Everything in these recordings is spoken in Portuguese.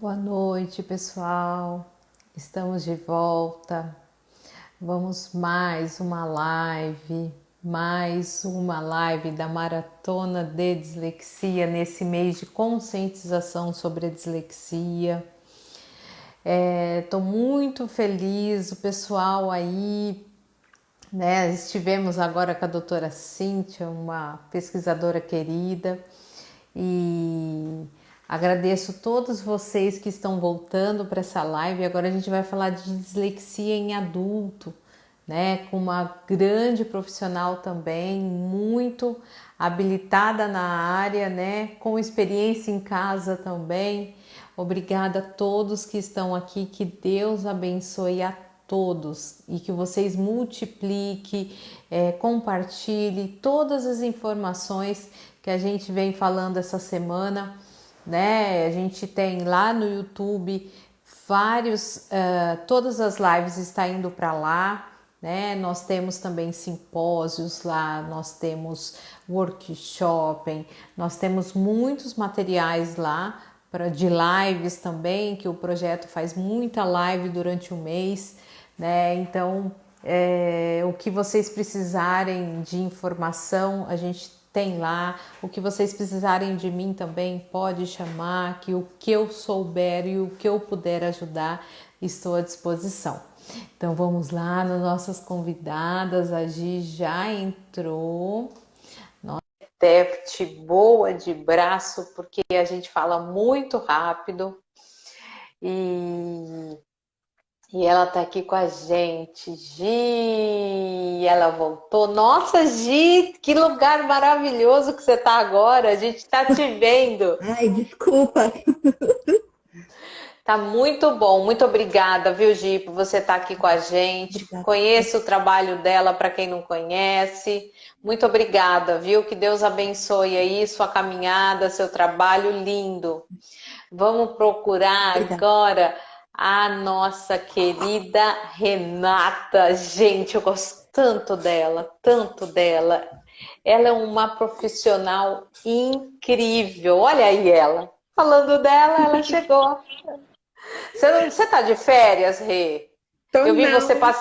Boa noite, pessoal. Estamos de volta. Vamos mais uma live da Maratona de Dislexia nesse mês de conscientização sobre a dislexia. Estou muito feliz, o pessoal aí, né? Estivemos agora com a doutora Cíntia, uma pesquisadora querida, e agradeço todos vocês que estão voltando para essa live. Agora a gente vai falar de dislexia em adulto, né? Com uma grande profissional também, muito habilitada na área, né? Com experiência em casa também. Obrigada a todos que estão aqui, que Deus abençoe a todos e que vocês multipliquem, compartilhe todas as informações que a gente vem falando essa semana, né? A gente tem lá no YouTube todas as lives estão indo para lá, né? Nós temos também simpósios lá, nós temos workshop, nós temos muitos materiais lá de lives também, que o projeto faz muita live durante o mês, né? Então, o que vocês precisarem de informação, a gente tem lá. O que vocês precisarem de mim também, pode chamar, que o que eu souber e o que eu puder ajudar, estou à disposição. Então vamos lá nas nossas convidadas. A Gi já entrou. Intérprete boa de braço, porque a gente fala muito rápido. E ela tá aqui com a gente. Gi, ela voltou. Nossa, Gi, que lugar maravilhoso que você tá agora. A gente tá te vendo. Ai, desculpa. Tá muito bom. Muito obrigada, viu, Gi, por você estar aqui com a gente. Obrigada. Conheça o trabalho dela para quem não conhece. Muito obrigada, viu? Que Deus abençoe aí sua caminhada, seu trabalho lindo. Vamos procurar Obrigada. agora a nossa querida Renata. Gente, eu gosto tanto dela, tanto dela. Ela é uma profissional incrível. Olha aí ela. Falando dela, ela chegou. Você tá de férias, Rê? Tô Eu vi você não,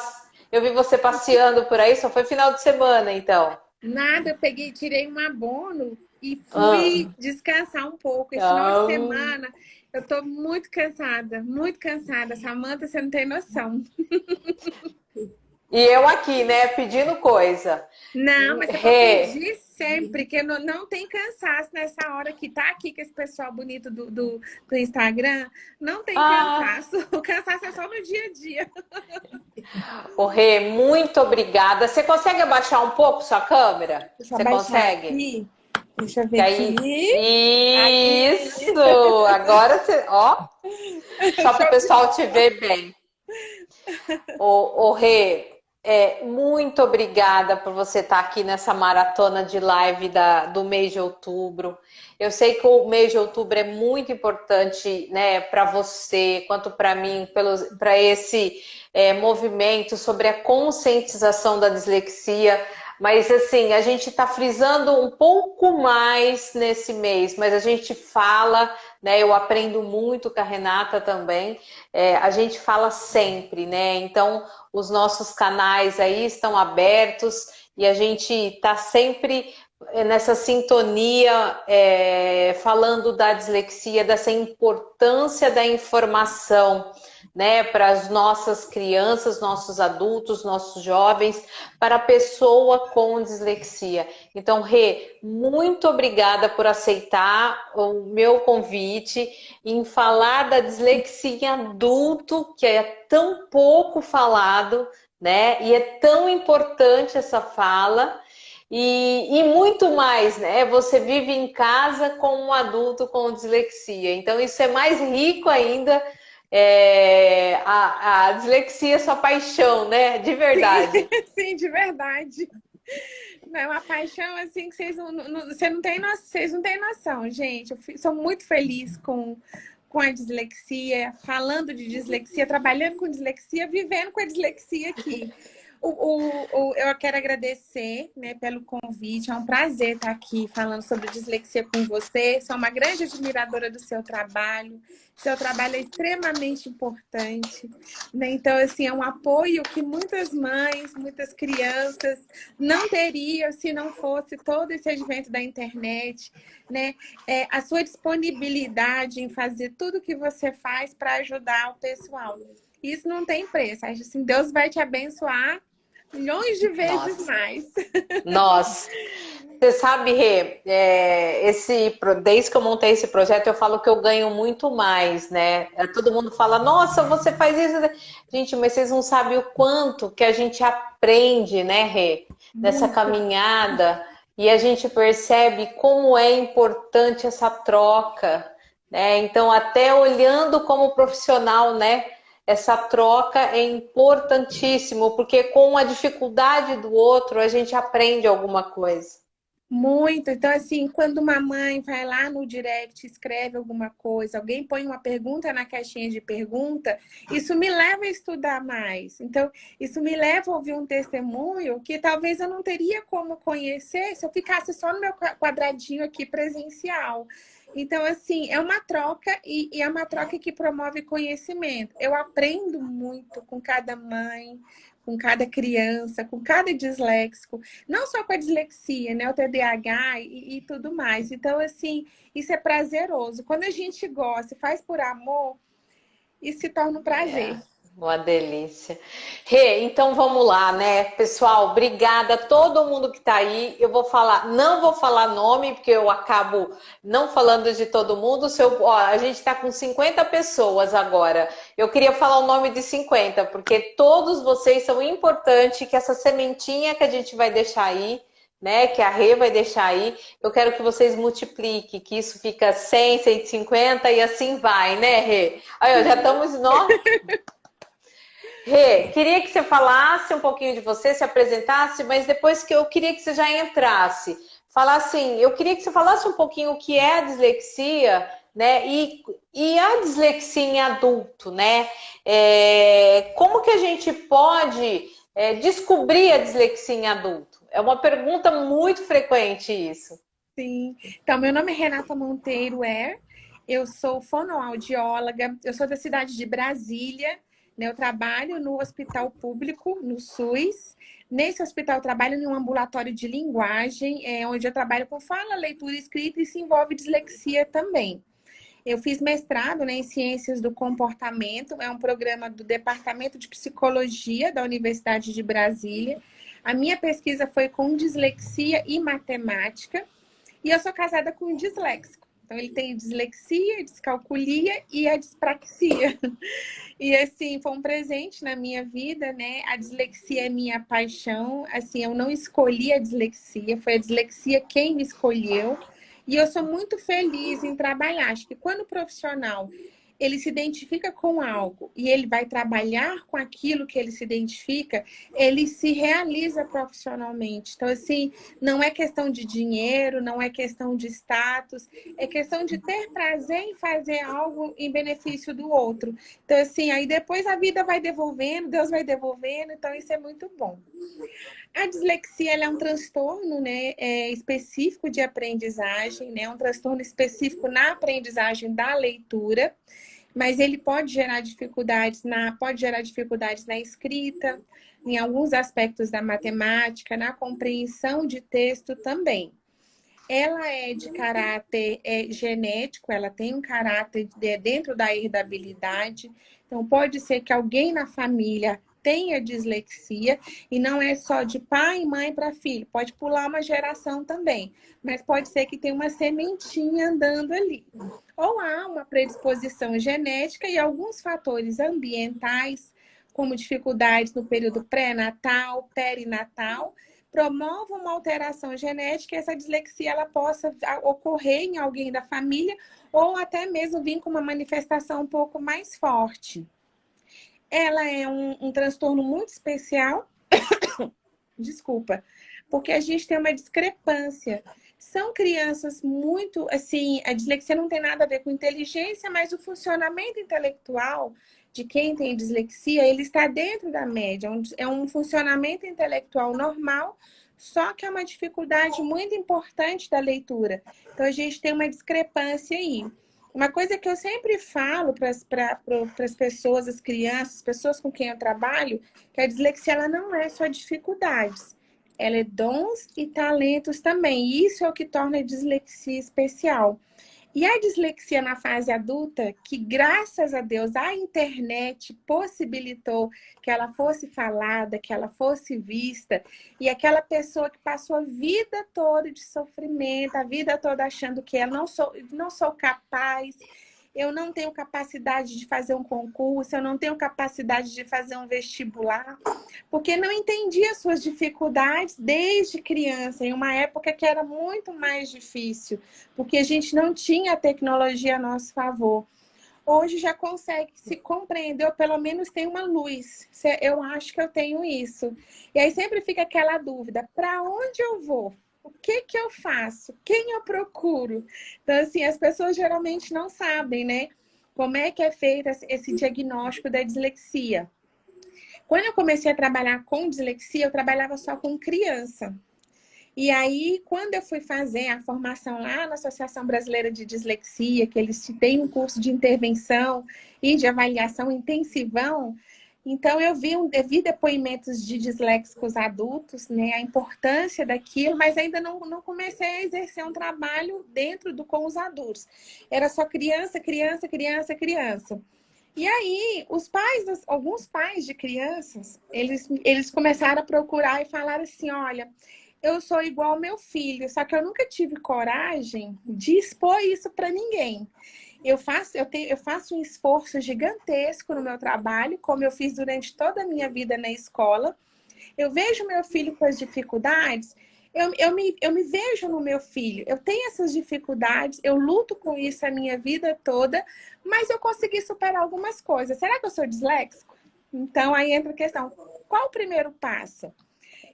eu vi você passeando por aí, só foi final de semana, então. nada, eu peguei, tirei um abono e Ah. fui descansar um pouco. Esse final de Ah. semana eu tô muito cansada, muito cansada. Samanta, você não tem noção. E eu aqui, né, pedindo coisa. Não, mas você pode Rê, pedir sempre, que não tem cansaço nessa hora que tá aqui com esse pessoal bonito do Instagram. Não tem ah, cansaço. O cansaço é só no dia a dia. ô Rê, muito obrigada. Você consegue abaixar um pouco sua câmera? Deixa eu Você abaixar consegue? aqui. Deixa eu ver Que aí, aqui. Aí. isso! Agora você, ó, só para o pessoal te ver bem. Ô Rê, muito obrigada por você estar aqui nessa maratona de live do mês de outubro. Eu sei que o mês de outubro é muito importante, né, para você, quanto para mim, para esse movimento sobre a conscientização da dislexia. Mas assim, a gente está frisando um pouco mais nesse mês, mas a gente fala, né? Eu aprendo muito com a Renata também. A gente fala sempre, né? Então, os nossos canais aí estão abertos e a gente está sempre nessa sintonia, falando da dislexia, dessa importância da informação, né, para as nossas crianças, nossos adultos, nossos jovens, para a pessoa com dislexia. Então, Rê, muito obrigada por aceitar o meu convite em falar da dislexia em adulto, que é tão pouco falado, né? E é tão importante essa fala. E muito mais, né? Você vive em casa com um adulto com dislexia. Então, isso é mais rico ainda. A dislexia é sua paixão, né? De Sim, verdade. sim, de verdade. Não, é uma paixão assim que você não tem noção, vocês não têm noção, gente. Sou muito feliz com a dislexia, falando de dislexia, trabalhando com dislexia, vivendo com a dislexia aqui. Eu quero agradecer, né, pelo convite. É um prazer estar aqui falando sobre dislexia com você. Sou uma grande admiradora do seu trabalho. Seu trabalho é extremamente importante, né? Então, assim, é um apoio que muitas mães, muitas crianças não teriam se não fosse todo esse advento da internet, né? A sua disponibilidade em fazer tudo o que você faz para ajudar o pessoal. Isso não tem preço. Acho assim, Deus vai te abençoar milhões de vezes Nossa, mais. nossa. Você sabe, Rê, desde que eu montei esse projeto, eu falo que eu ganho muito mais, né? Todo mundo fala, nossa, você faz isso. Gente, mas vocês não sabem o quanto que a gente aprende, né, Rê? Nessa Muito. caminhada. E a gente percebe como é importante essa troca, né? Então, até olhando como profissional, né? Essa troca é importantíssimo, porque com a dificuldade do outro, a gente aprende alguma coisa. Muito. Então, assim, quando uma mãe vai lá no direct, escreve alguma coisa, alguém põe uma pergunta na caixinha de pergunta, isso me leva a estudar mais. Então, isso me leva a ouvir um testemunho que talvez eu não teria como conhecer se eu ficasse só no meu quadradinho aqui presencial. Então, assim, é uma troca e é uma troca que promove conhecimento. Eu aprendo muito com cada mãe, com cada criança, com cada disléxico. Não só com a dislexia, né? O TDAH e tudo mais. Então, assim, isso é prazeroso. Quando a gente gosta e faz por amor, isso se torna um É, prazer. uma delícia. Rê, então vamos lá, né? Pessoal, obrigada a todo mundo que tá aí. Eu vou falar, não vou falar nome, porque eu acabo não falando de todo mundo. A gente tá com 50 pessoas agora. Eu queria falar o nome de 50, porque todos vocês são importantes, que essa sementinha que a gente vai deixar aí, né, que a Rê vai deixar aí, eu quero que vocês multipliquem, que isso fica 100, 150 e assim vai, né, Rê? Aí, ó, já estamos, nós. Rê, queria que você falasse um pouquinho de você, se apresentasse, mas depois que eu queria que você já entrasse. Falar assim, eu queria que você falasse um pouquinho o que é a dislexia, né? E a dislexia em adulto, né? Como que a gente pode descobrir a dislexia em adulto? É uma pergunta muito frequente isso. Sim. Então, meu nome é Renata Monteiro eu sou fonoaudióloga, eu sou da cidade de Brasília, né? Eu trabalho no hospital público, no SUS. Nesse hospital, eu trabalho em um ambulatório de linguagem, onde eu trabalho com fala, leitura e escrita e se envolve dislexia também. Eu fiz mestrado, né, em Ciências do Comportamento, é um programa do Departamento de Psicologia da Universidade de Brasília. A minha pesquisa foi com dislexia e matemática. E eu sou casada com um disléxico. Então, ele tem dislexia, descalculia e a dispraxia. E, assim, foi um presente na minha vida, né? A dislexia é minha paixão. Assim, eu não escolhi a dislexia, foi a dislexia quem me escolheu. E eu sou muito feliz em trabalhar. Acho que quando o profissional ele se identifica com algo e ele vai trabalhar com aquilo que ele se identifica, ele se realiza profissionalmente. Então, assim, não é questão de dinheiro, não é questão de status, é questão de ter prazer em fazer algo em benefício do outro. Então, assim, aí depois a vida vai devolvendo, Deus vai devolvendo, então isso é muito bom. A dislexia ela é um transtorno, né, específico de aprendizagem, né, um transtorno específico na aprendizagem da leitura, mas ele pode gerar dificuldades na escrita, em alguns aspectos da matemática, na compreensão de texto também. Ela é de caráter genético, ela tem um caráter dentro da herdabilidade. Então, pode ser que alguém na família tenha dislexia, e não é só de pai e mãe para filho, pode pular uma geração também, mas pode ser que tenha uma sementinha andando ali. Ou há uma predisposição genética e alguns fatores ambientais, como dificuldades no período pré-natal, perinatal, promove uma alteração genética e essa dislexia ela possa ocorrer em alguém da família ou até mesmo vir com uma manifestação um pouco mais forte. Ela é um transtorno muito especial, desculpa, porque a gente tem uma discrepância. São crianças muito, assim, a dislexia não tem nada a ver com inteligência, mas o funcionamento intelectual de quem tem dislexia, ele está dentro da média. É um funcionamento intelectual normal, só que é uma dificuldade muito importante da leitura. Então, a gente tem uma discrepância aí. Uma coisa que eu sempre falo para as pessoas, as crianças, as pessoas com quem eu trabalho, que a dislexia ela não é só dificuldades. Ela é dons e talentos também. E isso é o que torna a dislexia especial. E a dislexia na fase adulta, que graças a Deus a internet possibilitou que ela fosse falada, que ela fosse vista, e aquela pessoa que passou a vida toda de sofrimento, a vida toda achando que ela não sou capaz, eu não tenho capacidade de fazer um concurso, eu não tenho capacidade de fazer um vestibular, porque não entendia as suas dificuldades desde criança, em uma época que era muito mais difícil, porque a gente não tinha a tecnologia a nosso favor. Hoje já consegue se compreender, ou pelo menos tem uma luz. Eu acho que eu tenho isso. E aí sempre fica aquela dúvida, para onde eu vou? O que que eu faço? Quem eu procuro? Então, assim, as pessoas geralmente não sabem, né? Como é que é feito esse diagnóstico da dislexia. Quando eu comecei a trabalhar com dislexia, eu trabalhava só com criança. E aí, quando eu fui fazer a formação lá na Associação Brasileira de Dislexia, que eles têm um curso de intervenção e de avaliação intensivão, então eu vi depoimentos de disléxicos adultos, né, a importância daquilo, mas ainda não comecei a exercer um trabalho com os adultos. Era só criança, criança, criança, criança. E aí, alguns pais de crianças, eles começaram a procurar e falaram assim, olha, eu sou igual ao meu filho, só que eu nunca tive coragem de expor isso para ninguém. Eu faço um esforço gigantesco no meu trabalho, como eu fiz durante toda a minha vida na escola. Eu vejo meu filho com as dificuldades, eu me vejo no meu filho. Eu tenho essas dificuldades, eu luto com isso a minha vida toda, mas eu consegui superar algumas coisas. Será que eu sou disléxico? Então, aí entra a questão, qual o primeiro passo?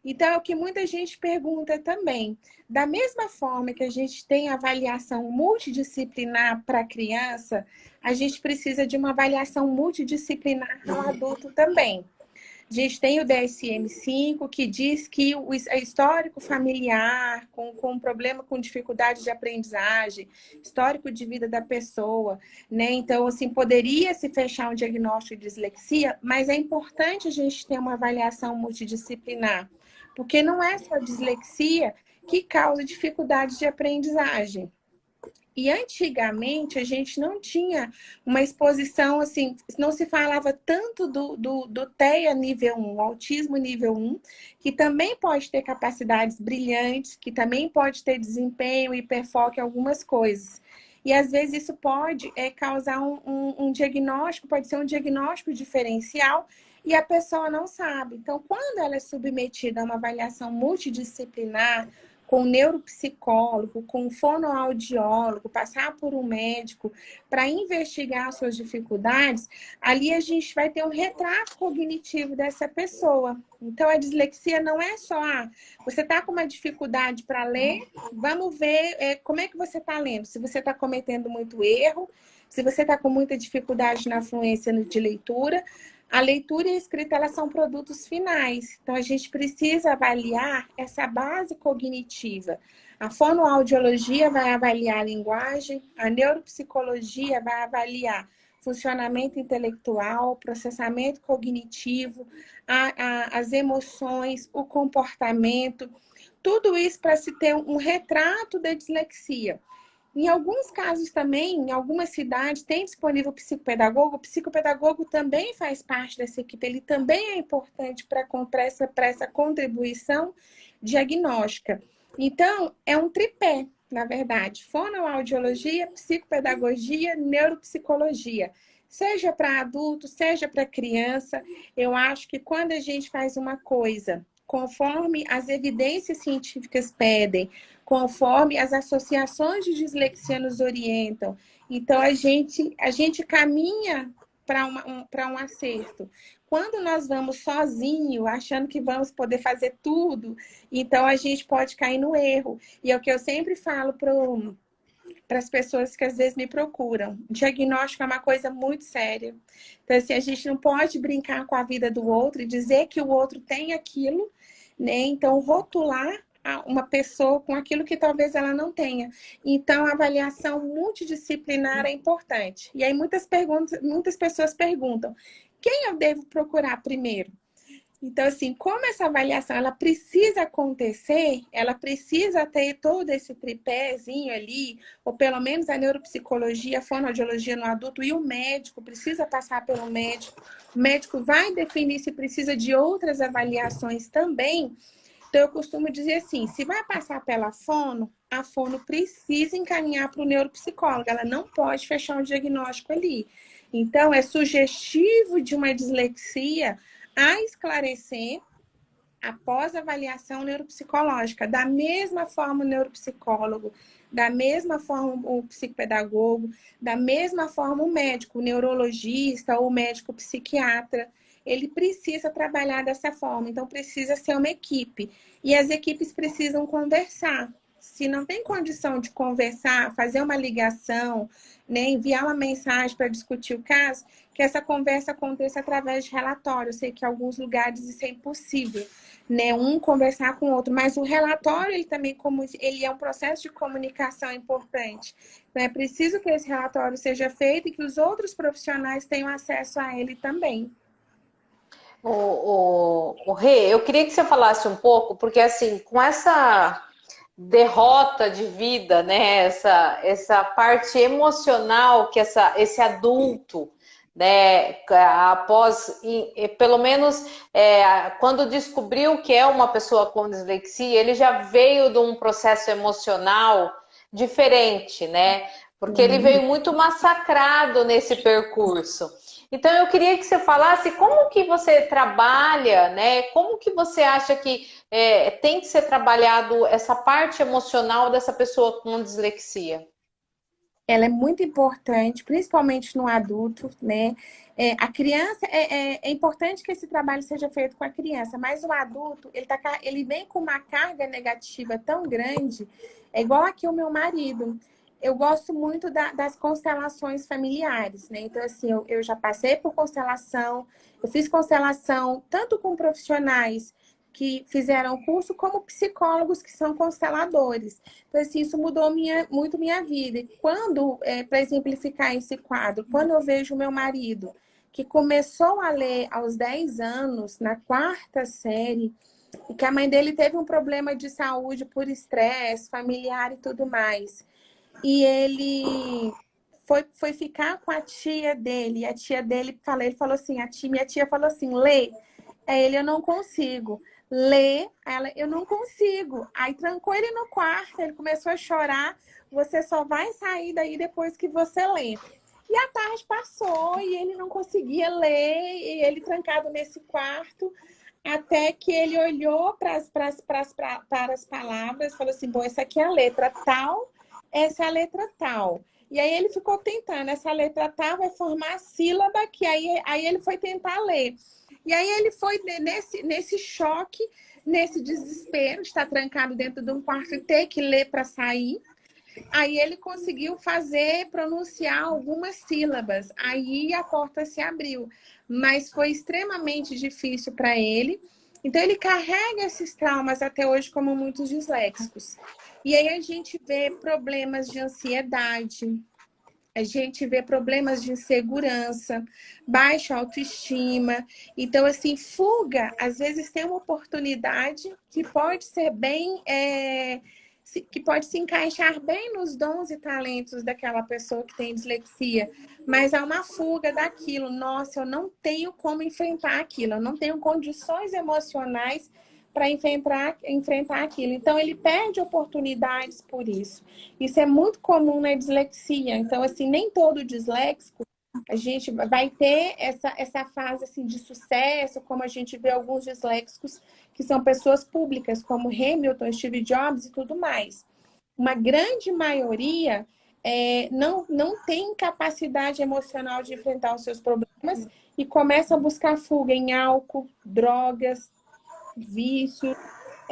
Então, é o que muita gente pergunta também. Da mesma forma que a gente tem avaliação multidisciplinar para a criança, a gente precisa de uma avaliação multidisciplinar no adulto também. A gente tem o DSM-5, que diz que o histórico familiar, com problema, com dificuldade de aprendizagem, histórico de vida da pessoa, né? Então, assim, poderia se fechar um diagnóstico de dislexia, mas é importante a gente ter uma avaliação multidisciplinar, porque não é só a dislexia que causa dificuldade de aprendizagem. E antigamente a gente não tinha uma exposição assim, não se falava tanto do TEA nível 1, autismo nível 1, que também pode ter capacidades brilhantes, que também pode ter desempenho, hiperfoco em algumas coisas. E às vezes isso pode causar um diagnóstico, pode ser um diagnóstico diferencial, e a pessoa não sabe. Então, quando ela é submetida a uma avaliação multidisciplinar, com um neuropsicólogo, com um fonoaudiólogo, passar por um médico para investigar suas dificuldades, ali a gente vai ter um retrato cognitivo dessa pessoa. Então, a dislexia não é só, você está com uma dificuldade para ler, vamos ver como é que você está lendo. Se você está cometendo muito erro, se você está com muita dificuldade na fluência de leitura, a leitura e a escrita, elas são produtos finais. Então, a gente precisa avaliar essa base cognitiva. A fonoaudiologia vai avaliar a linguagem, a neuropsicologia vai avaliar funcionamento intelectual, processamento cognitivo, as emoções, o comportamento. Tudo isso para se ter um retrato da dislexia. Em alguns casos também, em algumas cidades, tem disponível psicopedagogo. O psicopedagogo também faz parte dessa equipe, ele também é importante para essa contribuição diagnóstica. Então, é um tripé, na verdade: fonoaudiologia, psicopedagogia, neuropsicologia. Seja para adulto, seja para criança, eu acho que quando a gente faz uma coisa conforme as evidências científicas pedem, conforme as associações de dislexia nos orientam, então a gente caminha para um acerto. Quando nós vamos sozinho, achando que vamos poder fazer tudo, então a gente pode cair no erro. E é o que eu sempre falo para as pessoas que às vezes me procuram. Diagnóstico é uma coisa muito séria. Então, assim, a gente não pode brincar com a vida do outro e dizer que o outro tem aquilo, né? Então, rotular uma pessoa com aquilo que talvez ela não tenha. Então, a avaliação multidisciplinar é importante. E aí, muitas pessoas perguntam: quem eu devo procurar primeiro? Então, assim, como essa avaliação ela precisa acontecer, ela precisa ter todo esse tripézinho ali, ou pelo menos a neuropsicologia, a fonoaudiologia no adulto, e o médico precisa passar pelo médico. O médico vai definir se precisa de outras avaliações também. Então, eu costumo dizer assim, se vai passar pela fono, a fono precisa encaminhar para o neuropsicólogo, ela não pode fechar um diagnóstico ali. Então, é sugestivo de uma dislexia a esclarecer após a avaliação neuropsicológica. Da mesma forma o neuropsicólogo, da mesma forma o psicopedagogo, da mesma forma o médico, o neurologista ou o médico psiquiatra, ele precisa trabalhar dessa forma. Então, precisa ser uma equipe. E as equipes precisam conversar. Se não tem condição de conversar, fazer uma ligação, né, enviar uma mensagem para discutir o caso, que essa conversa aconteça através de relatório. Eu sei que em alguns lugares isso é impossível, né, um conversar com o outro, mas o relatório, ele também, como ele é um processo de comunicação importante. Então, é preciso que esse relatório seja feito e que os outros profissionais tenham acesso a ele também. O Rê, eu queria que você falasse um pouco, porque assim, com essa derrota de vida, né? Essa parte emocional que esse adulto, né? Após, pelo menos, quando descobriu que é uma pessoa com dislexia, ele já veio de um processo emocional diferente, né? Porque ele veio muito massacrado nesse percurso. Então eu queria que você falasse como que você trabalha, né? Como que você acha que tem que ser trabalhado essa parte emocional dessa pessoa com dislexia? Ela é muito importante, principalmente no adulto, né? A criança, é importante que esse trabalho seja feito com a criança, mas o adulto, ele vem com uma carga negativa tão grande, é igual aqui o meu marido. Eu gosto muito das constelações familiares, né? Então, assim, eu já passei por constelação, eu fiz constelação tanto com profissionais que fizeram o curso, como psicólogos que são consteladores. Então, assim, isso mudou muito minha vida. E quando, para exemplificar esse quadro, quando eu vejo o meu marido, que começou a ler aos 10 anos, na quarta série, e que a mãe dele teve um problema de saúde por estresse familiar e tudo mais. E ele foi ficar com a tia dele, e a tia dele ele falou assim, minha tia falou assim, Lê, eu não consigo. Ler, eu não consigo. Aí trancou ele no quarto, ele começou a chorar. Você só vai sair daí depois que você ler. E a tarde passou e ele não conseguia ler, e ele trancado nesse quarto, até que ele olhou para as palavras, falou assim, bom, essa aqui é a letra tal, essa é a letra tal. E aí ele ficou tentando, essa letra tal vai formar a sílaba, que aí ele foi tentar ler. E aí ele foi nesse choque, nesse desespero, de estar trancado dentro de um quarto e ter que ler para sair. Aí ele conseguiu pronunciar algumas sílabas. Aí a porta se abriu. Mas foi extremamente difícil para ele. Então ele carrega esses traumas até hoje, como muitos disléxicos. E aí a gente vê problemas de ansiedade, a gente vê problemas de insegurança, baixa autoestima. Então, assim, fuga, às vezes tem uma oportunidade que pode ser que pode se encaixar bem nos dons e talentos daquela pessoa que tem dislexia, mas há uma fuga daquilo. Nossa, eu não tenho como enfrentar aquilo, eu não tenho condições emocionais para enfrentar aquilo. Então, ele perde oportunidades por isso. Isso é muito comum na dislexia. Então, assim, nem todo disléxico a gente vai ter essa fase assim, de sucesso, como a gente vê alguns disléxicos que são pessoas públicas, como Hamilton, Steve Jobs e tudo mais. Uma grande maioria não tem capacidade emocional de enfrentar os seus problemas e começa a buscar fuga em álcool, drogas, vício,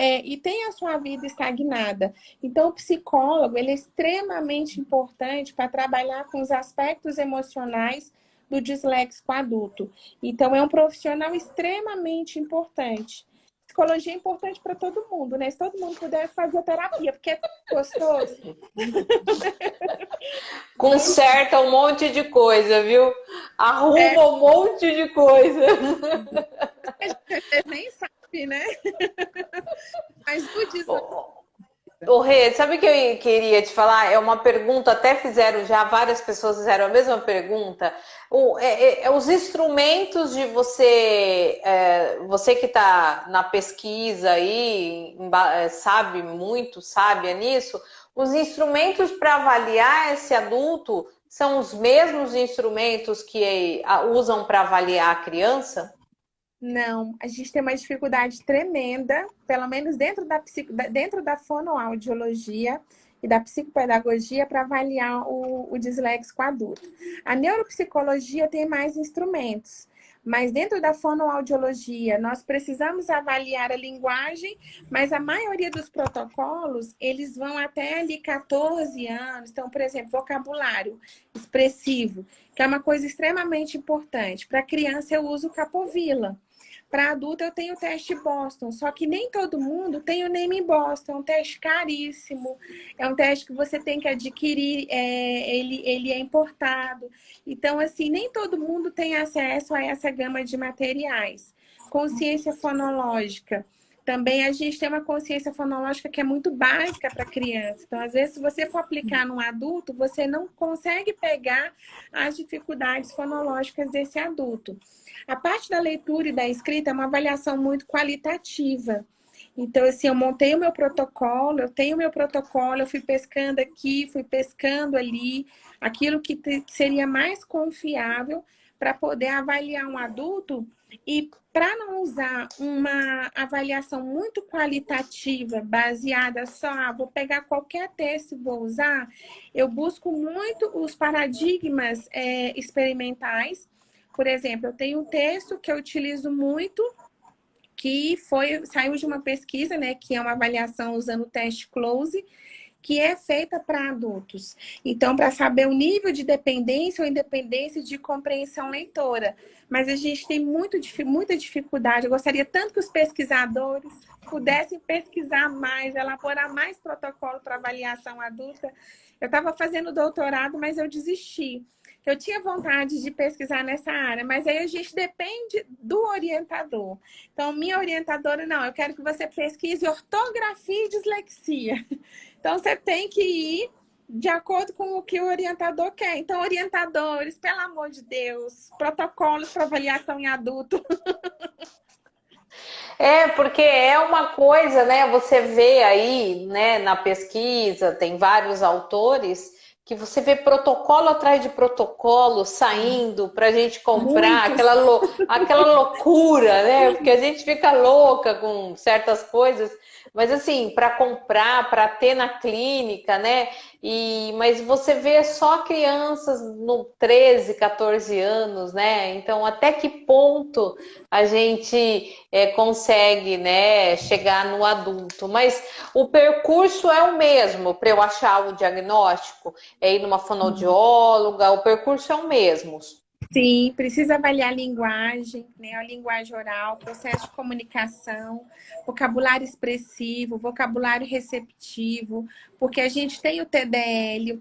e tem a sua vida estagnada. Então, o psicólogo, ele é extremamente importante para trabalhar com os aspectos emocionais do disléxico adulto. Então, é um profissional extremamente importante. Psicologia é importante para todo mundo, né? Se todo mundo pudesse fazer terapia, porque é gostoso. Conserta um monte de coisa, viu? Arruma um monte de coisa. Vocês nem sabem, né? Mas o disléxico... Ô, Rê, sabe o que eu queria te falar? É uma pergunta, até fizeram já, várias pessoas fizeram a mesma pergunta. Os instrumentos de você, você que está na pesquisa aí, sabe muito, sábia nisso, os instrumentos para avaliar esse adulto são os mesmos instrumentos que usam para avaliar a criança? Não, a gente tem uma dificuldade tremenda, pelo menos dentro da fonoaudiologia e da psicopedagogia, para avaliar o disléxico adulto. A neuropsicologia tem mais instrumentos, mas dentro da fonoaudiologia, nós precisamos avaliar a linguagem, mas a maioria dos protocolos, eles vão até ali 14 anos. Então, por exemplo, vocabulário expressivo, que é uma coisa extremamente importante. Para criança, eu uso Capovilla. Para adulto, eu tenho o teste Boston, só que nem todo mundo tem o Name Boston. É um teste caríssimo, é um teste que você tem que adquirir, ele é importado. Então, assim, nem todo mundo tem acesso a essa gama de materiais. Consciência fonológica. Também a gente tem uma consciência fonológica que é muito básica para criança. Então, às vezes, se você for aplicar num adulto, você não consegue pegar as dificuldades fonológicas desse adulto. A parte da leitura e da escrita é uma avaliação muito qualitativa. Então, assim, eu montei o meu protocolo, eu tenho o meu protocolo, eu fui pescando aqui, fui pescando ali, aquilo que seria mais confiável para poder avaliar um adulto e para não usar uma avaliação muito qualitativa, baseada só, vou pegar qualquer texto e vou usar, eu busco muito os paradigmas experimentais. Por exemplo, eu tenho um texto que eu utilizo muito, que saiu de uma pesquisa, né, que é uma avaliação usando o teste Close, que é feita para adultos. Então, para saber o nível de dependência ou independência de compreensão leitora. Mas a gente tem muita dificuldade. Eu gostaria tanto que os pesquisadores pudessem pesquisar mais, elaborar mais protocolo para avaliação adulta. Eu estava fazendo doutorado, mas eu desisti. Eu tinha vontade de pesquisar nessa área, mas aí a gente depende do orientador. Então, minha orientadora, não, eu quero que você pesquise ortografia e dislexia. Então, você tem que ir de acordo com o que o orientador quer. Então, orientadores, pelo amor de Deus, protocolos para avaliação em adulto. Porque é uma coisa, né? Você vê aí, né, na pesquisa, tem vários autores que você vê protocolo atrás de protocolo saindo para a gente comprar, Muitos. aquela loucura, né? Porque a gente fica louca com certas coisas, mas assim, para comprar, para ter na clínica, né? Mas você vê só crianças no 13, 14 anos, né? Então, até que ponto a gente consegue, né, chegar no adulto? Mas o percurso é o mesmo para eu achar o diagnóstico, é ir numa fonoaudióloga, o percurso é o mesmo. Sim, precisa avaliar a linguagem, né? A linguagem oral, processo de comunicação, vocabulário expressivo, vocabulário receptivo, porque a gente tem o TDL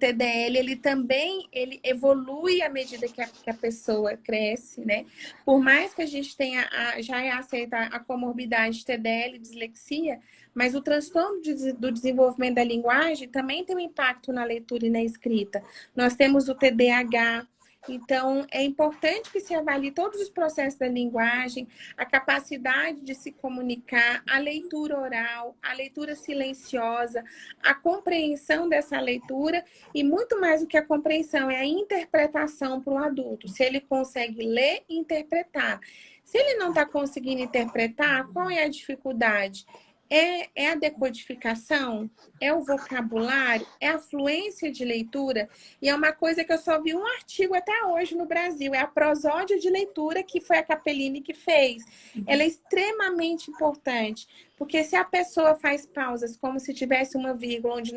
ele também ele evolui à medida que a pessoa cresce, né? Por mais que a gente tenha já aceita a comorbidade TDL, dislexia, mas o transtorno do desenvolvimento da linguagem também tem um impacto na leitura e na escrita. Nós temos o TDAH. Então, é importante que se avalie todos os processos da linguagem, a capacidade de se comunicar, a leitura oral, a leitura silenciosa, a compreensão dessa leitura e muito mais do que a compreensão, é a interpretação para o adulto. Se ele consegue ler e interpretar. Se ele não está conseguindo interpretar, qual é a dificuldade? É a decodificação? É o vocabulário? É a fluência de leitura? E é uma coisa que eu só vi um artigo até hoje no Brasil, é a prosódia de leitura, que foi a Capellini que fez. Ela é extremamente importante, porque se a pessoa faz pausas como se tivesse uma vírgula onde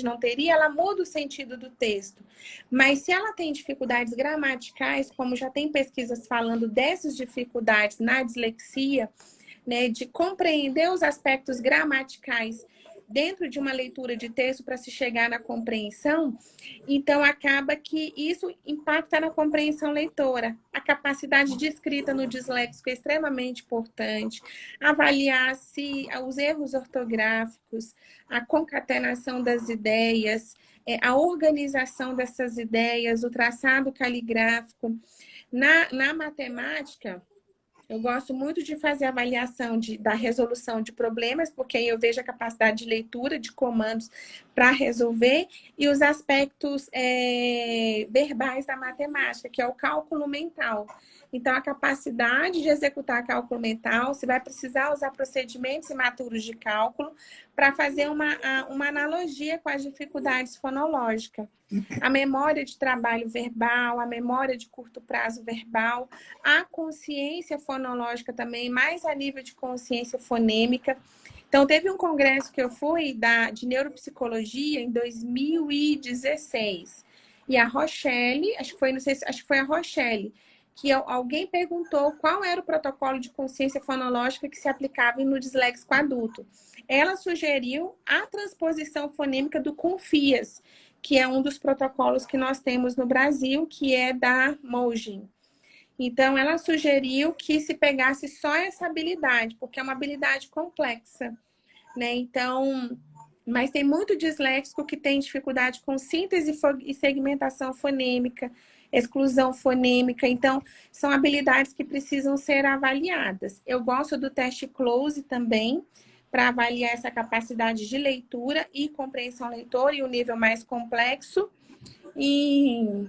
não teria, ela muda o sentido do texto. Mas se ela tem dificuldades gramaticais, como já tem pesquisas falando dessas dificuldades na dislexia, né, de compreender os aspectos gramaticais dentro de uma leitura de texto para se chegar na compreensão, então acaba que isso impacta na compreensão leitora. A capacidade de escrita no disléxico é extremamente importante, avaliar se os erros ortográficos, a concatenação das ideias, a organização dessas ideias, o traçado caligráfico. Na matemática, eu gosto muito de fazer avaliação da resolução de problemas, porque aí eu vejo a capacidade de leitura de comandos para resolver, e os aspectos verbais da matemática, que é o cálculo mental. Então, a capacidade de executar cálculo mental, você vai precisar usar procedimentos imaturos de cálculo para fazer uma analogia com as dificuldades fonológicas. A memória de trabalho verbal, a memória de curto prazo verbal, a consciência fonológica também, mais a nível de consciência fonêmica. Então, teve um congresso que eu fui de neuropsicologia em 2016. E a Rochelle, acho que foi a Rochelle, que alguém perguntou qual era o protocolo de consciência fonológica que se aplicava no disléxico adulto. Ela sugeriu a transposição fonêmica do CONFIAS, que é um dos protocolos que nós temos no Brasil, que é da Mogen. Então, ela sugeriu que se pegasse só essa habilidade, porque é uma habilidade complexa, né? Então, mas tem muito disléxico que tem dificuldade com síntese e segmentação fonêmica, exclusão fonêmica. Então, são habilidades que precisam ser avaliadas. Eu gosto do teste Close também, para avaliar essa capacidade de leitura e compreensão leitora e o nível mais complexo. E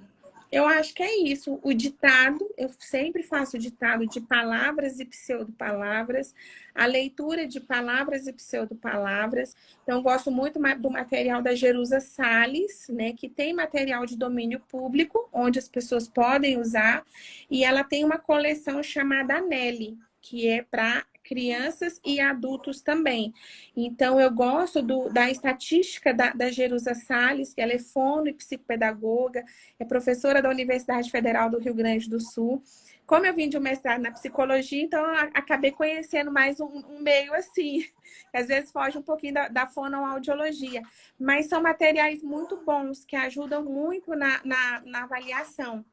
eu acho que é isso. O ditado, eu sempre faço o ditado de palavras e pseudopalavras, a leitura de palavras e pseudopalavras. Então, eu gosto muito do material da Jerusa Salles, né, que tem material de domínio público, onde as pessoas podem usar, e ela tem uma coleção chamada Nelly, que é para crianças e adultos também. Então, eu gosto da estatística da Jerusa Salles, que ela é fono e psicopedagoga, é professora da Universidade Federal do Rio Grande do Sul. Como eu vim de um mestrado na psicologia, então eu acabei conhecendo mais um meio assim, que às vezes foge um pouquinho da fonoaudiologia. Mas são materiais muito bons, que ajudam muito na avaliação.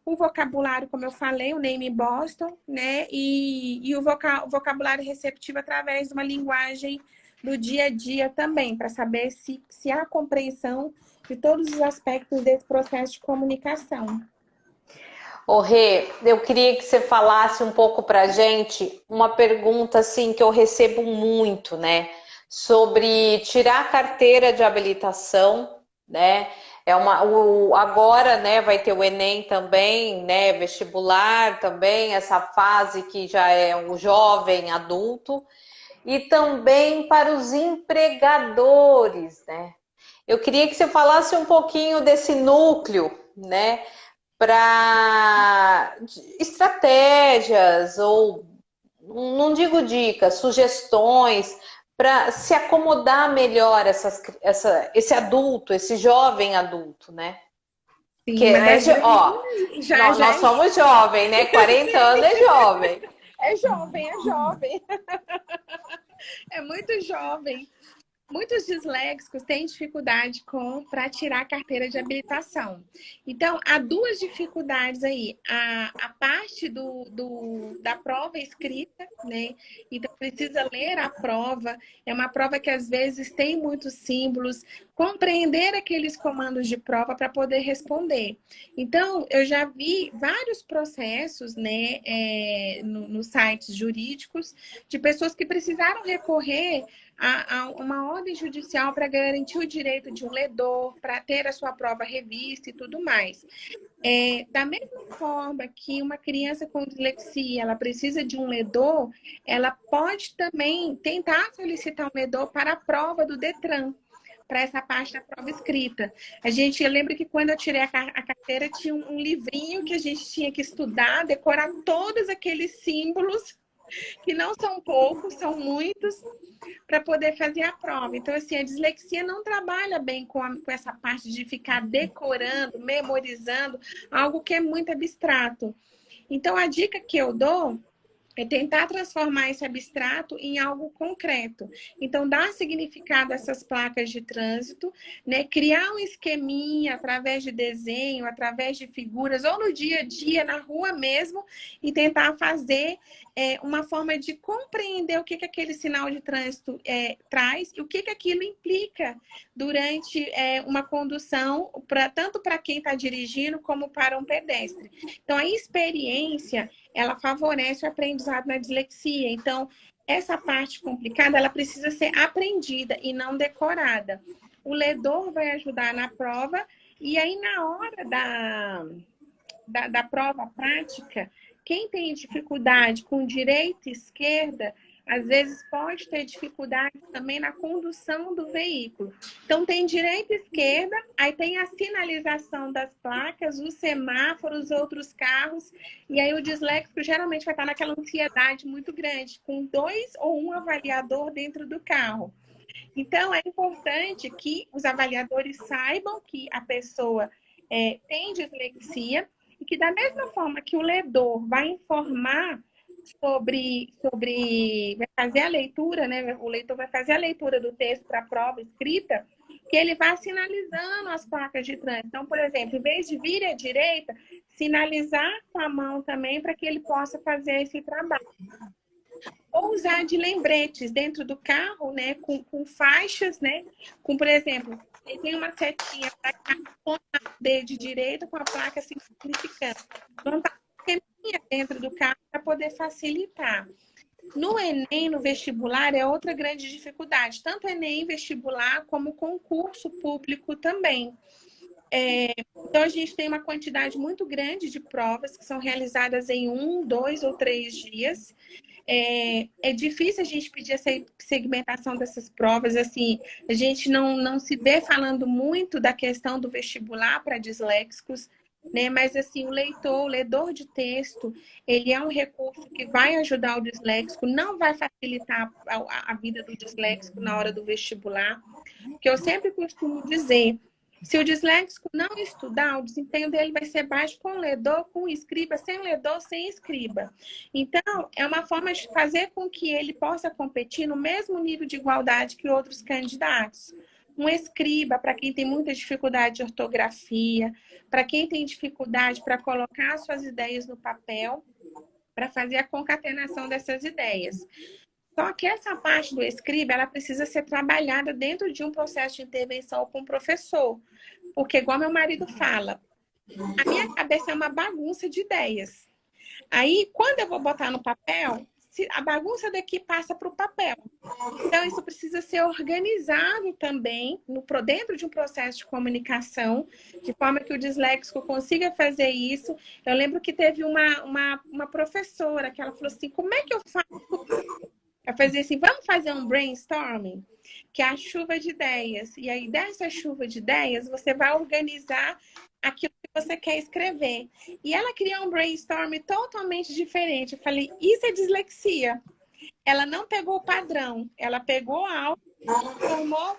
O vocabulário, como eu falei, o Name Boston, né? E o vocabulário receptivo através de uma linguagem do dia a dia também, para saber se há compreensão de todos os aspectos desse processo de comunicação. Ô Rê, eu queria que você falasse um pouco para a gente uma pergunta assim que eu recebo muito, né? Sobre tirar a carteira de habilitação, né? Agora, né, vai ter o Enem também, né, vestibular também, essa fase que já é o jovem adulto, e também para os empregadores, né? Eu queria que você falasse um pouquinho desse núcleo, né, para estratégias ou, não digo dicas, sugestões para se acomodar melhor esse adulto, esse jovem adulto, né? Sim, Que nós somos jovem, né? 40 anos é jovem. É jovem, é jovem. É muito jovem. Muitos disléxicos têm dificuldade para tirar a carteira de habilitação. Então, há duas dificuldades aí. A parte da prova escrita, né? Então, precisa ler a prova. É uma prova que, às vezes, tem muitos símbolos. Compreender aqueles comandos de prova para poder responder. Então, eu já vi vários processos, né? Nos sites jurídicos de pessoas que precisaram recorrer a uma ordem judicial para garantir o direito de um ledor, para ter a sua prova revista e tudo mais. Da mesma forma que uma criança com dislexia, ela precisa de um ledor, ela pode também tentar solicitar um ledor para a prova do Detran, para essa parte da prova escrita. Eu lembro que quando eu tirei a carteira, tinha um livrinho que a gente tinha que estudar, decorar todos aqueles símbolos, que não são poucos, são muitos, para poder fazer a prova. Então, assim, a dislexia não trabalha bem com essa parte de ficar decorando, memorizando, algo que é muito abstrato. Então, a dica que eu dou é tentar transformar esse abstrato em algo concreto. Então, dar significado a essas placas de trânsito, né? Criar um esqueminha através de desenho, através de figuras, ou no dia a dia, na rua mesmo, e tentar fazer uma forma de compreender o que aquele sinal de trânsito traz e o que aquilo implica durante uma condução, tanto para quem está dirigindo como para um pedestre. Então, a experiência ela favorece o aprendizado na dislexia. Então, essa parte complicada, ela precisa ser aprendida e não decorada. O ledor vai ajudar na prova, e aí na hora da prova prática, quem tem dificuldade com direita e esquerda, às vezes pode ter dificuldade também na condução do veículo. Então, tem direita e esquerda, aí tem a sinalização das placas, os semáforos, outros carros, e aí o disléxico geralmente vai estar naquela ansiedade muito grande, com 2 ou 1 avaliador dentro do carro. Então, é importante que os avaliadores saibam que a pessoa tem dislexia e que, da mesma forma que o ledor vai informar vai fazer a leitura, né? O leitor vai fazer a leitura do texto para a prova escrita, que ele vai sinalizando as placas de trânsito. Então, por exemplo, em vez de vir à direita, sinalizar com a mão também para que ele possa fazer esse trabalho. Ou usar de lembretes dentro do carro, né? Com faixas, né? Com, por exemplo, ele tem uma setinha para cá, com a dedo direito com a placa simplificando. Montar uma esqueminha dentro do carro para poder facilitar. No Enem, no vestibular, é outra grande dificuldade. Tanto Enem, vestibular, como concurso público também. Então, a gente tem uma quantidade muito grande de provas que são realizadas em 1, 2 ou 3 dias. É difícil a gente pedir essa segmentação dessas provas, assim, a gente não se vê falando muito da questão do vestibular para disléxicos, né? Mas assim, o ledor de texto, ele é um recurso que vai ajudar o disléxico, não vai facilitar a vida do disléxico na hora do vestibular, porque eu sempre costumo dizer, se o disléxico não estudar, o desempenho dele vai ser baixo com ledor, com escriba, sem ledor, sem escriba. Então, é uma forma de fazer com que ele possa competir no mesmo nível de igualdade que outros candidatos. Um escriba, para quem tem muita dificuldade de ortografia, para quem tem dificuldade para colocar suas ideias no papel, para fazer a concatenação dessas ideias. Só que essa parte do escriba, ela precisa ser trabalhada dentro de um processo de intervenção com o professor. Porque, igual meu marido fala, a minha cabeça é uma bagunça de ideias. Aí, quando eu vou botar no papel, a bagunça daqui passa para o papel. Então, isso precisa ser organizado também dentro de um processo de comunicação, de forma que o disléxico consiga fazer isso. Eu lembro que teve uma professora que ela falou assim, como é que eu faço? Eu fazia assim, vamos fazer um brainstorming? Que é a chuva de ideias. E aí, dessa chuva de ideias, você vai organizar aquilo que você quer escrever. E ela criou um brainstorming totalmente diferente. Eu falei, isso é dislexia. Ela não pegou o padrão, ela pegou algo, formou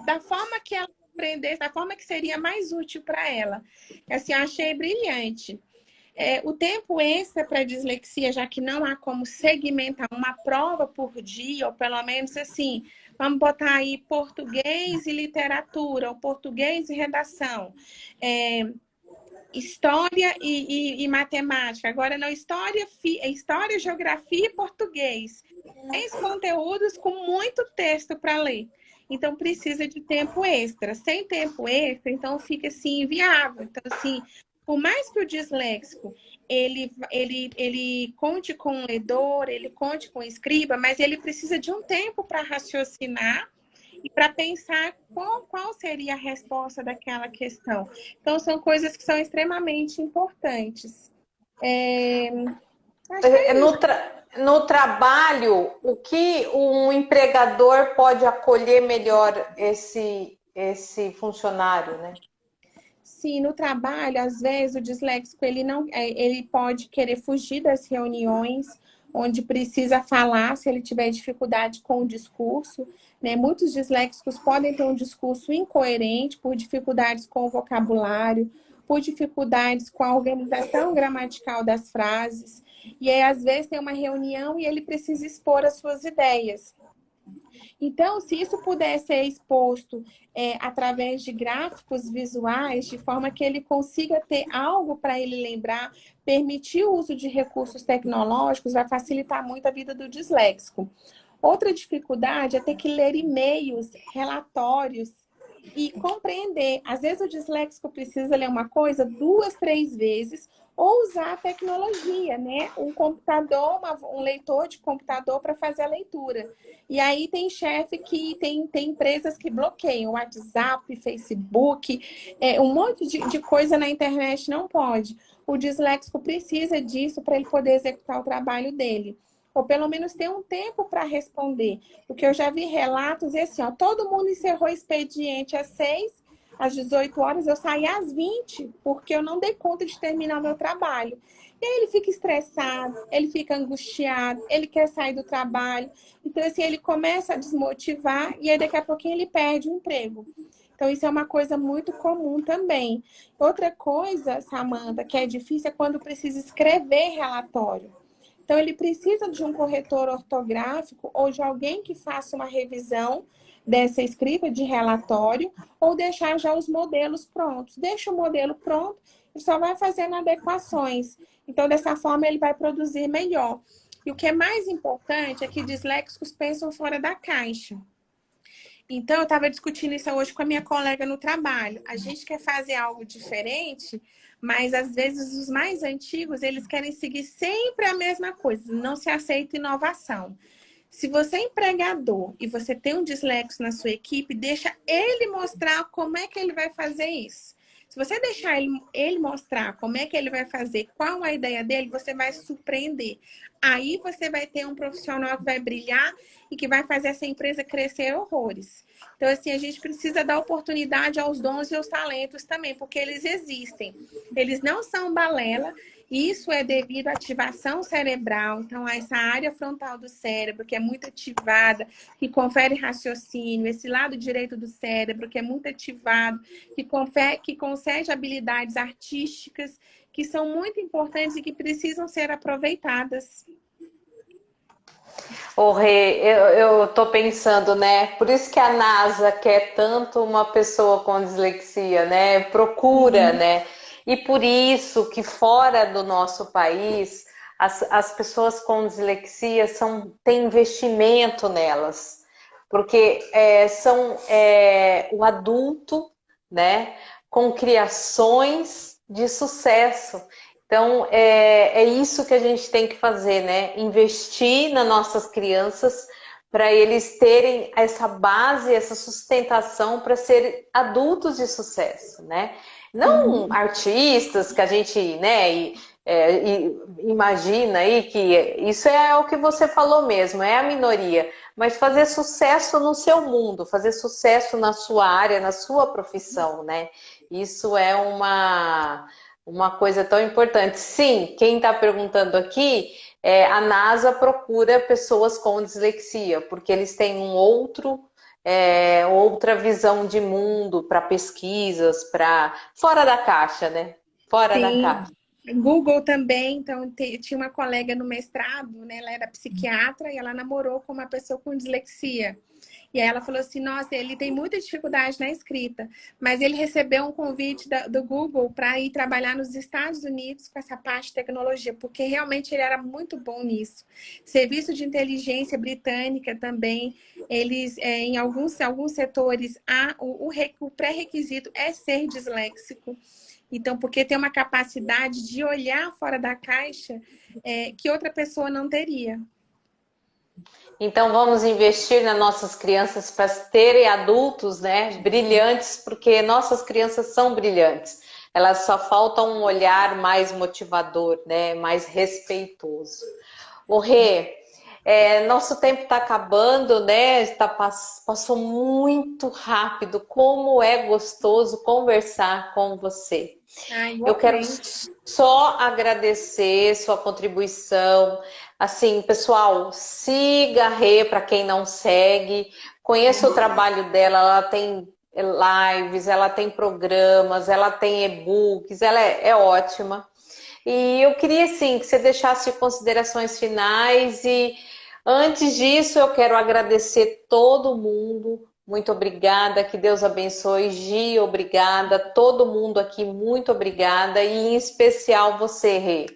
da forma que ela aprendesse, da forma que seria mais útil para ela. Assim, eu achei brilhante. O tempo extra para dislexia, já que não há como segmentar uma prova por dia, ou pelo menos assim, vamos botar aí português e literatura, ou português e redação, história e matemática. Agora, não, história, geografia e português. 10 conteúdos com muito texto para ler. Então, precisa de tempo extra. Sem tempo extra, então fica assim, inviável. Então, assim, por mais que o disléxico ele conte com um ledor, ele conte com um escriba, mas ele precisa de um tempo para raciocinar para pensar qual seria a resposta daquela questão. Então, são coisas que são extremamente importantes. Acho que é isso. No trabalho, o que um empregador pode acolher melhor esse funcionário, né? Sim, no trabalho, às vezes o disléxico ele pode querer fugir das reuniões onde precisa falar, se ele tiver dificuldade com o discurso, né? Muitos disléxicos podem ter um discurso incoerente por dificuldades com o vocabulário, por dificuldades com a organização gramatical das frases. E aí, às vezes, tem uma reunião e ele precisa expor as suas ideias. Então, se isso puder ser exposto através de gráficos visuais, de forma que ele consiga ter algo para ele lembrar, permitir o uso de recursos tecnológicos, vai facilitar muito a vida do disléxico. Outra dificuldade é ter que ler e-mails, relatórios e compreender. Às vezes o disléxico precisa ler uma coisa 2, 3 vezes ou usar a tecnologia, né? Um computador, um leitor de computador para fazer a leitura. E aí tem chefe que tem empresas que bloqueiam WhatsApp, Facebook, um monte de coisa na internet não pode. O disléxico precisa disso para ele poder executar o trabalho dele. Ou pelo menos ter um tempo para responder. Porque eu já vi relatos e assim, ó, todo mundo encerrou o expediente às 6, às 18 horas, eu saí às 20, porque eu não dei conta de terminar o meu trabalho. E aí ele fica estressado, ele fica angustiado, ele quer sair do trabalho. Então, assim, ele começa a desmotivar e aí daqui a pouquinho ele perde o emprego. Então, isso é uma coisa muito comum também. Outra coisa, Samanta, que é difícil é quando precisa escrever relatório. Então, ele precisa de um corretor ortográfico ou de alguém que faça uma revisão dessa escrita de relatório ou deixar já os modelos prontos. Deixa o modelo pronto e só vai fazendo adequações. Então, dessa forma, ele vai produzir melhor. E o que é mais importante é que disléxicos pensam fora da caixa. Então, eu estava discutindo isso hoje com a minha colega no trabalho. A gente quer fazer algo diferente, mas às vezes os mais antigos, eles querem seguir sempre a mesma coisa, não se aceita inovação. Se você é empregador e você tem um disléxico na sua equipe, deixa ele mostrar como é que ele vai fazer isso. Se você deixar ele mostrar como é que ele vai fazer, qual a ideia dele, você vai se surpreender. Aí você vai ter um profissional que vai brilhar e que vai fazer essa empresa crescer horrores. Então, assim, a gente precisa dar oportunidade aos dons e aos talentos também, porque eles existem. Eles não são balela. Isso é devido à ativação cerebral. Então, essa área frontal do cérebro, que é muito ativada, que confere raciocínio, esse lado direito do cérebro, que é muito ativado, que concede habilidades artísticas, que são muito importantes e que precisam ser aproveitadas. Ô, Rê, eu tô pensando, né? Por isso que a NASA quer tanto uma pessoa com dislexia, né? Procura, né? E por isso que fora do nosso país, as pessoas com dislexia têm investimento nelas. Porque são o adulto, né? Com criações de sucesso. Então, é isso que a gente tem que fazer, né? Investir nas nossas crianças para eles terem essa base, essa sustentação para serem adultos de sucesso, né? Não Sim. artistas que a gente, né, imagina aí que isso é o que você falou mesmo, é a minoria, mas fazer sucesso no seu mundo, fazer sucesso na sua área, na sua profissão, né? Isso é uma coisa tão importante. Sim, quem está perguntando aqui, a NASA procura pessoas com dislexia, porque eles têm outra visão de mundo para pesquisas, para fora da caixa, né? Fora da Sim. caixa. Google também, então tinha uma colega no mestrado, né? Ela era psiquiatra e ela namorou com uma pessoa com dislexia. E aí ela falou assim, nossa, ele tem muita dificuldade na escrita, mas ele recebeu um convite do Google para ir trabalhar nos Estados Unidos com essa parte de tecnologia, porque realmente ele era muito bom nisso. Serviço de inteligência britânica também, eles, em alguns setores, o pré-requisito é ser disléxico. Então, porque tem uma capacidade de olhar fora da caixa que outra pessoa não teria. Então vamos investir nas nossas crianças para terem adultos, né, brilhantes, porque nossas crianças são brilhantes. Elas só faltam um olhar mais motivador, né, mais respeitoso. O Rê, nosso tempo está acabando, né? Passou muito rápido. Como é gostoso conversar com você. Ah, Eu quero igualmente. só agradecer sua contribuição. Assim, pessoal, siga a Rê para quem não segue. Conheça o trabalho dela. Ela tem lives, ela tem programas, ela tem e-books, ela é ótima. E eu queria, assim, que você deixasse considerações finais e antes disso eu quero agradecer todo mundo. Muito obrigada, que Deus abençoe. Gi, obrigada. Todo mundo aqui, muito obrigada. E em especial você, Rê.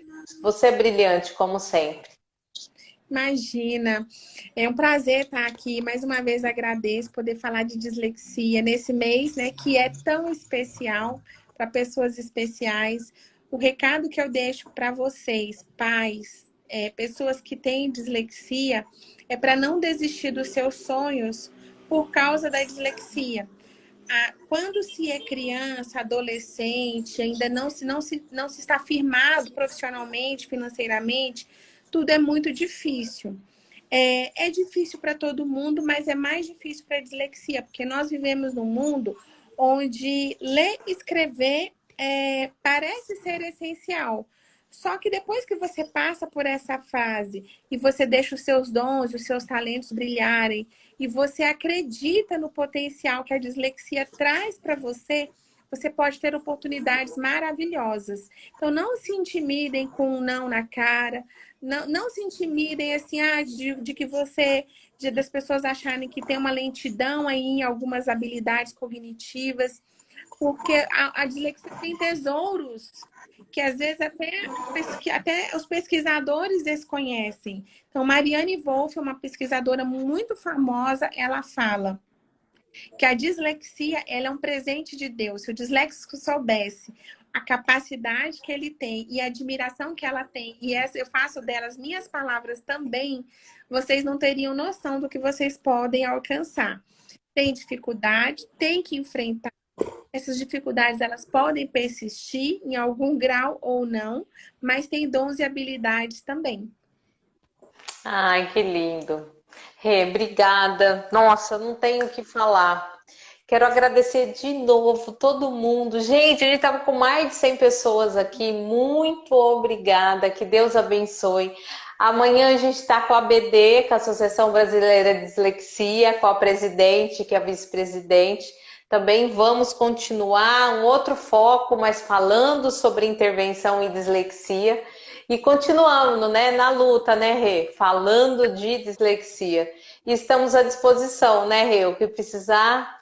Você é brilhante, como sempre. Imagina, é um prazer estar aqui. Mais uma vez agradeço poder falar de dislexia nesse mês, né, que é tão especial para pessoas especiais. O recado que eu deixo para vocês, pais, pessoas que têm dislexia, é para não desistir dos seus sonhos por causa da dislexia. Quando se é criança, adolescente, ainda não se está firmado profissionalmente, financeiramente, tudo é muito difícil. É difícil para todo mundo, mas é mais difícil para a dislexia, porque nós vivemos num mundo onde ler e escrever parece ser essencial. Só que depois que você passa por essa fase e você deixa os seus dons, os seus talentos brilharem, e você acredita no potencial que a dislexia traz para você, você pode ter oportunidades maravilhosas. Então, não se intimidem com um não na cara, não se intimidem assim, de que você, das pessoas acharem que tem uma lentidão aí em algumas habilidades cognitivas, porque a dislexia tem tesouros que às vezes até os pesquisadores desconhecem. Então, Marianne Wolff, uma pesquisadora muito famosa, ela fala que a dislexia ela é um presente de Deus. Se o disléxico soubesse a capacidade que ele tem e a admiração que ela tem, e essa eu faço delas minhas palavras também, vocês não teriam noção do que vocês podem alcançar. Tem dificuldade, tem que enfrentar. Essas dificuldades elas podem persistir em algum grau ou não, mas tem dons e habilidades também. Ai, que lindo. Rê, obrigada. Nossa, não tenho o que falar. Quero agradecer de novo todo mundo. Gente, a gente estava com mais de 100 pessoas aqui. Muito obrigada. Que Deus abençoe. Amanhã a gente está com a ABD, com a Associação Brasileira de Dislexia, com a presidente, que é a vice-presidente. Também vamos continuar um outro foco, mas falando sobre intervenção em dislexia. E continuando, né, na luta, né, Rê? Falando de dislexia. E estamos à disposição, né, Rê? O que precisar.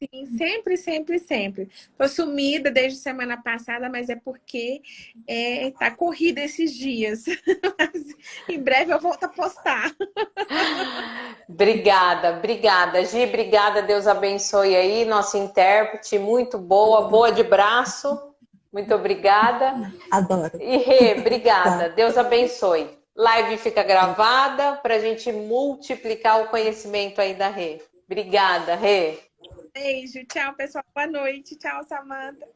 Sim, sempre, sempre, sempre. Tô sumida desde semana passada, mas é porque tá corrida esses dias. Mas em breve eu volto a postar. Obrigada, obrigada. Gi, obrigada. Deus abençoe aí, nossa intérprete, muito boa, boa de braço. Muito obrigada. Adoro. E Rê, obrigada. Tá. Deus abençoe. Live fica gravada para a gente multiplicar o conhecimento aí da Rê. Obrigada, Rê. Beijo, tchau, pessoal. Boa noite. Tchau, Samanta.